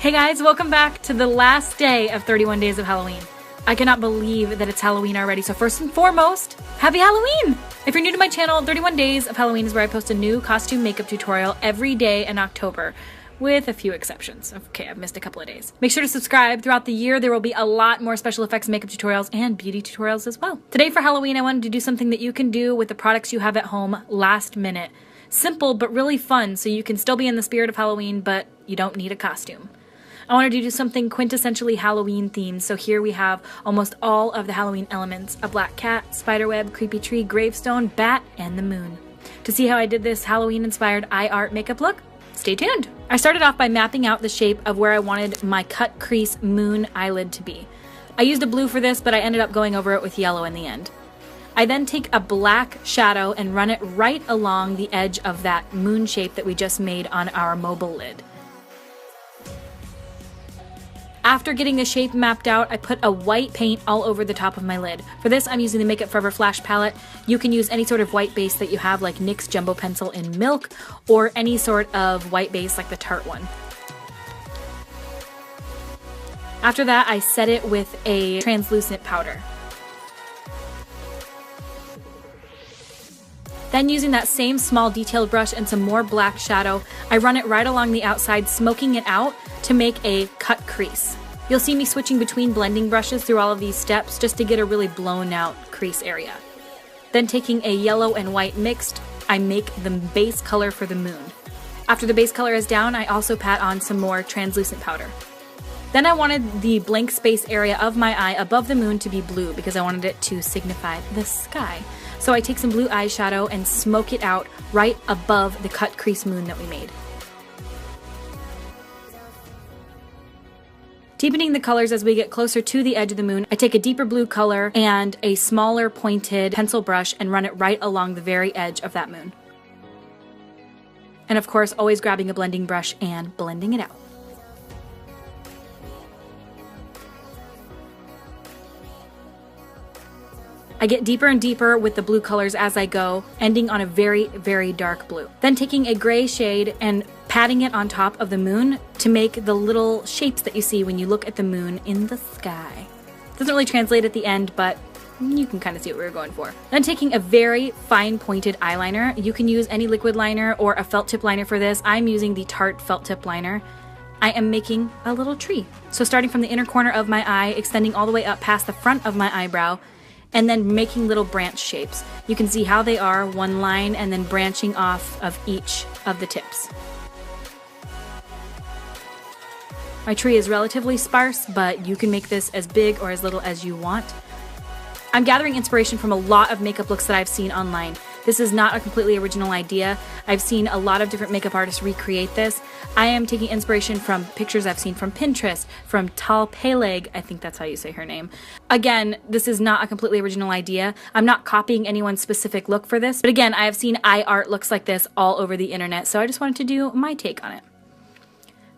Hey guys, welcome back to the last day of 31 Days of Halloween. I cannot believe that it's Halloween already, so first and foremost, happy Halloween! If you're new to my channel, 31 Days of Halloween is where I post a new costume makeup tutorial every day in October, with a few exceptions. Okay, I've missed a couple of days. Make sure to subscribe. Throughout the year, there will be a lot more special effects makeup tutorials and beauty tutorials as well. Today for Halloween, I wanted to do something that you can do with the products you have at home last minute. Simple, but really fun, so you can still be in the spirit of Halloween, but you don't need a costume. I wanted to do something quintessentially Halloween themed, so here we have almost all of the Halloween elements: a black cat, spiderweb, creepy tree, gravestone, bat, and the moon. To see how I did this Halloween-inspired eye art makeup look, stay tuned! I started off by mapping out the shape of where I wanted my cut crease moon eyelid to be. I used a blue for this, but I ended up going over it with yellow in the end. I then take a black shadow and run it right along the edge of that moon shape that we just made on our mobile lid. After getting the shape mapped out, I put a white paint all over the top of my lid. For this, I'm using the Make Up Forever Flash palette. You can use any sort of white base that you have, like NYX Jumbo Pencil in Milk, or any sort of white base like the Tarte one. After that, I set it with a translucent powder. Then using that same small detailed brush and some more black shadow, I run it right along the outside, smoking it out to make a cut crease. You'll see me switching between blending brushes through all of these steps just to get a really blown out crease area. Then taking a yellow and white mixed, I make the base color for the moon. After the base color is down, I also pat on some more translucent powder. Then I wanted the blank space area of my eye above the moon to be blue because I wanted it to signify the sky. So I take some blue eyeshadow and smoke it out right above the cut crease moon that we made. Deepening the colors as we get closer to the edge of the moon, I take a deeper blue color and a smaller pointed pencil brush and run it right along the very edge of that moon. And of course, always grabbing a blending brush and blending it out. I get deeper and deeper with the blue colors as I go, ending on a very, very dark blue. Then taking a gray shade and patting it on top of the moon to make the little shapes that you see when you look at the moon in the sky. Doesn't really translate at the end, but you can kind of see what we were going for. Then taking a very fine pointed eyeliner. You can use any liquid liner or a felt tip liner for this. I'm using the Tarte felt tip liner. I am making a little tree. So starting from the inner corner of my eye, extending all the way up past the front of my eyebrow, and then making little branch shapes. You can see how they are, one line and then branching off of each of the tips. My tree is relatively sparse, but you can make this as big or as little as you want. I'm gathering inspiration from a lot of makeup looks that I've seen online. This is not a completely original idea. I've seen a lot of different makeup artists recreate this. I am taking inspiration from pictures I've seen from Pinterest, from Tal Peleg, I think that's how you say her name. Again, this is not a completely original idea. I'm not copying anyone's specific look for this, but again, I have seen eye art looks like this all over the internet, so I just wanted to do my take on it.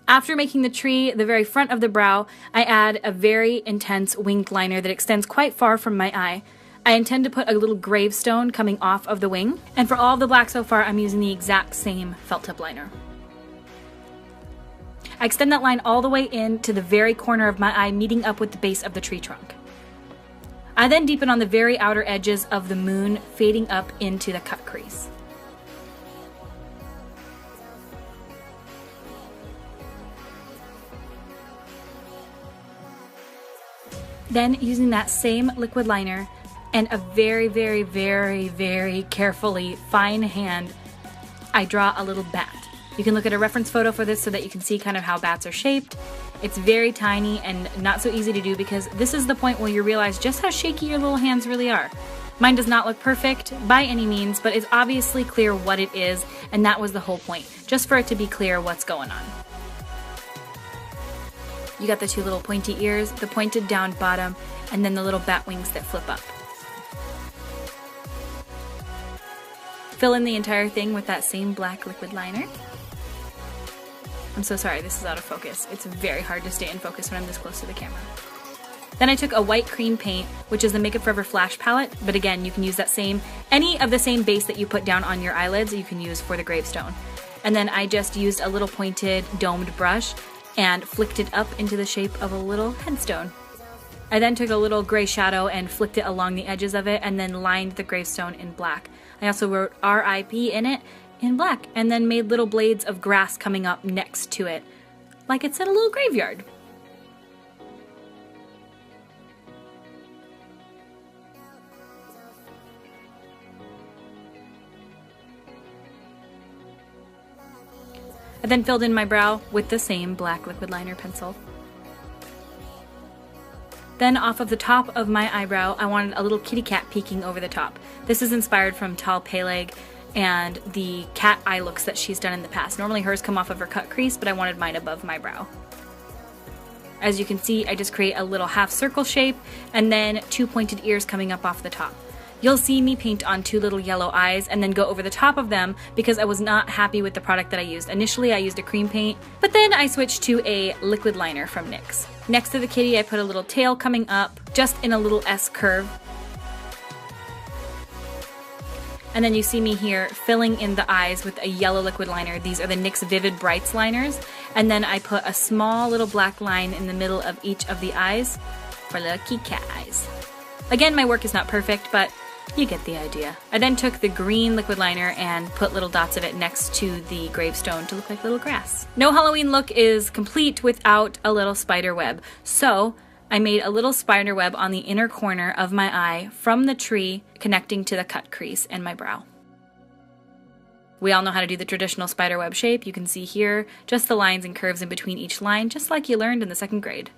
After making the tree, the very front of the brow, I add a very intense winged liner that extends quite far from my eye. I intend to put a little gravestone coming off of the wing, and for all of the black so far, I'm using the exact same felt tip liner. I extend that line all the way in to the very corner of my eye, meeting up with the base of the tree trunk. I then deepen on the very outer edges of the moon, fading up into the cut crease. Then using that same liquid liner and a very, very, very, very carefully fine hand, I draw a little bat. You can look at a reference photo for this so that you can see kind of how bats are shaped. It's very tiny and not so easy to do because this is the point where you realize just how shaky your little hands really are. Mine does not look perfect by any means, but it's obviously clear what it is, and that was the whole point, just for it to be clear what's going on. You got the two little pointy ears, the pointed down bottom, and then the little bat wings that flip up. Fill in the entire thing with that same black liquid liner. I'm so sorry, this is out of focus. It's very hard to stay in focus when I'm this close to the camera. Then I took a white cream paint, which is the Make Up Forever Flash palette, but again, you can use that any of the same base that you put down on your eyelids, you can use for the gravestone. And then I just used a little pointed domed brush and flicked it up into the shape of a little headstone. I then took a little gray shadow and flicked it along the edges of it and then lined the gravestone in black. I also wrote RIP in it in black and then made little blades of grass coming up next to it, like it's in a little graveyard. I then filled in my brow with the same black liquid liner pencil. Then off of the top of my eyebrow, I wanted a little kitty cat peeking over the top. This is inspired from Tal Peleg and the cat eye looks that she's done in the past. Normally hers come off of her cut crease, but I wanted mine above my brow. As you can see, I just create a little half circle shape and then 2 pointed ears coming up off the top. You'll see me paint on 2 little yellow eyes and then go over the top of them because I was not happy with the product that I used. Initially I used a cream paint, but then I switched to a liquid liner from NYX. Next to the kitty I put a little tail coming up, just in a little S curve. And then you see me here filling in the eyes with a yellow liquid liner. These are the NYX Vivid Brights liners. And then I put a small little black line in the middle of each of the eyes for little kitty cat eyes. Again, my work is not perfect, but you get the idea. I then took the green liquid liner and put little dots of it next to the gravestone to look like little grass. No Halloween look is complete without a little spider web. So I made a little spider web on the inner corner of my eye from the tree connecting to the cut crease and my brow. We all know how to do the traditional spider web shape. You can see here just the lines and curves in between each line, just like you learned in the 2nd grade.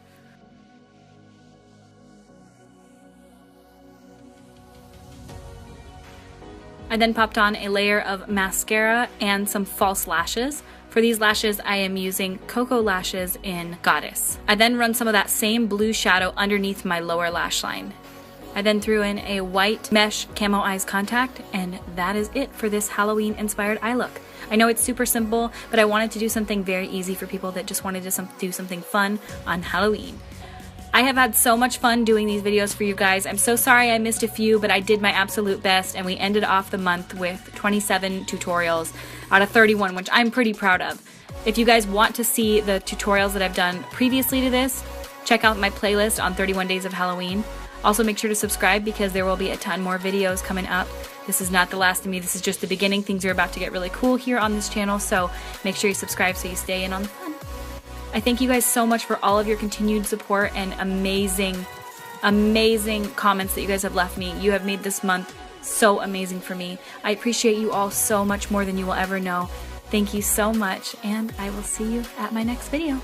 I then popped on a layer of mascara and some false lashes. For these lashes, I am using Cocoa Lashes in Goddess. I then run some of that same blue shadow underneath my lower lash line. I then threw in a white mesh camo eyes contact, and that is it for this Halloween inspired eye look. I know it's super simple, but I wanted to do something very easy for people that just wanted to do something fun on Halloween. I have had so much fun doing these videos for you guys. I'm so sorry I missed a few, but I did my absolute best, and we ended off the month with 27 tutorials out of 31, which I'm pretty proud of. If you guys want to see the tutorials that I've done previously to this, check out my playlist on 31 Days of Halloween. Also make sure to subscribe because there will be a ton more videos coming up. This is not the last of me, this is just the beginning. Things are about to get really cool here on this channel, so make sure you subscribe so you stay in on the fun. I thank you guys so much for all of your continued support and amazing, amazing comments that you guys have left me. You have made this month so amazing for me. I appreciate you all so much more than you will ever know. Thank you so much, and I will see you at my next video.